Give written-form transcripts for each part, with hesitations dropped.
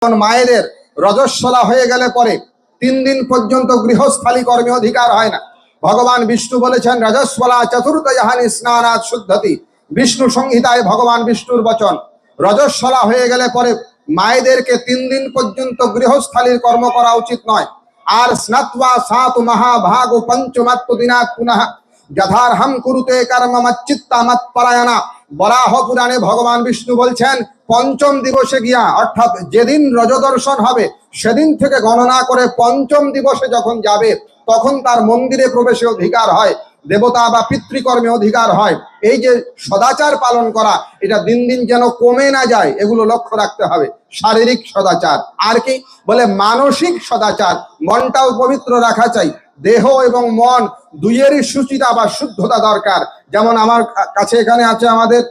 মায়েদের রজস্বলা হয়ে গেলে পরে 3 দিন পর্যন্ত গৃহস্থালী কর্মে অধিকার হয় না। ভগবান বিষ্ণু বলেছেন রজস্বলা চতুর্থয়াহানি স্নানাৎ শুদ্ধতি। বিষ্ণু সংহিতায় ভগবান বিষ্ণুর বচন। রজস্বলা হয়ে গেলে পরে মায়েদেরকে 3 দিন পর্যন্ত গৃহস্থালীর কর্ম করা উচিত নয়। আর স্নাত্বা সাতু মহাভাগ পঞ্চমাত্ম দিনাৎ পুনঃ যথার্হম কুরুতে কর্মমচ্চিত্তা মৎপরায়ণা। বরাহ পুরাণে ভগবান বিষ্ণু বলছেন পঞ্চম দিবসে গিয়া, অর্থাৎ যেদিন রজদর্শন হবে সেদিন থেকে গণনা করে পঞ্চম দিবসে যখন যাবে তখন তার মন্দিরে প্রবেশে অধিকার হয়, দেবতা বা পিতৃকর্মে অধিকার হয়। এই যে সদাচার পালন করা, এটা দিন দিন যেন কমে না যায়, এগুলো লক্ষ্য রাখতে হবে। শারীরিক সদাচার, আর কি বলে মানসিক সদাচার, মনটাও পবিত্র রাখা চাই। দেহ এবং মন দুইয়েরই সুচিতা বা শুদ্ধতা দরকার। যেমন আমার কাছে এখানে আছে আমাদের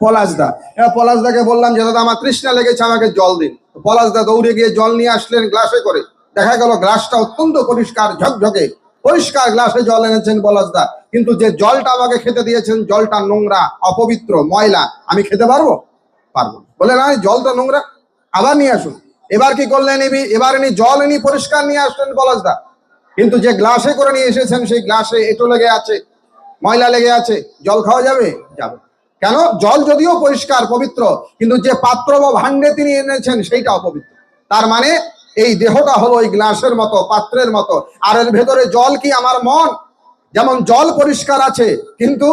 পলাশদা। পলাশদাকে বললাম যে দাদা আমার তৃষ্ণা লেগেছে, আমাকে জল দিন। পলাশদা দৌড়ে গিয়ে জল নিয়ে আসলেন গ্লাসে করে। দেখা গেল গ্লাসটা অত্যন্ত পরিষ্কার, ঝকঝকে পরিষ্কার গ্লাসে জল এনেছেন পলাশদা, কিন্তু যে জলটা আমাকে খেতে দিয়েছেন জলটা নোংরা, অপবিত্র, ময়লা। আমি খেতে পারবো? পারবো। বলে না, জলটা নোংরা, আবার নিয়ে আসুন। এবার কি করলেন, এবার ইনি জল এনে পরিষ্কার নিয়ে আসলেন পলাশদা, কিন্তু যে গ্লাসে করে নিয়ে এসেছেন সেই গ্লাসে এঁটো লেগে আছে, ময়লা লেগে আছে। জল খাওয়া যাবে? যাবে। কেন? জল যদিও পরিষ্কার পবিত্র, কিন্তু যে পাত্র বা ভাণ্ডে তিনি এনেছেন সেইটা অপবিত্র। তার মানে এই দেহটা হলো ওই গ্লাসের মতো, পাত্রের মতো। আর এর ভেতরে জল কি? আমার মন। যেমন জল পরিষ্কার আছে, কিন্তু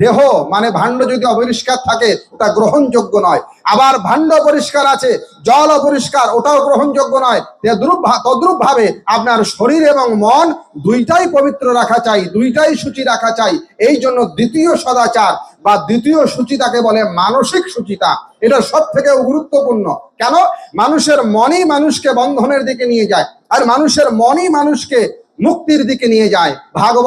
দেহ মানে ভাণ্ড যদি অপরিষ্কার থাকে ওটা গ্রহণযোগ্য নয়। আবার ভাণ্ড পরিষ্কার আছে, জল অপরিষ্কার, ওটাও গ্রহণযোগ্য নয়। তদ্রূপ ভাবে আপনার শরীর এবং মন দুইটাই পবিত্র রাখা চাই, দুইটাই সূচি রাখা চাই। এই জন্য দ্বিতীয় সদাচার বা দ্বিতীয় সূচিতাকে বলে মানসিক সূচিতা। এটা সব থেকে গুরুত্বপূর্ণ। কেন? মানুষের মনই মানুষকে বন্ধনের দিকে নিয়ে যায়, আর মানুষের মনই মানুষকে মুক্তির দিকে নিয়ে যায়। ভাগবত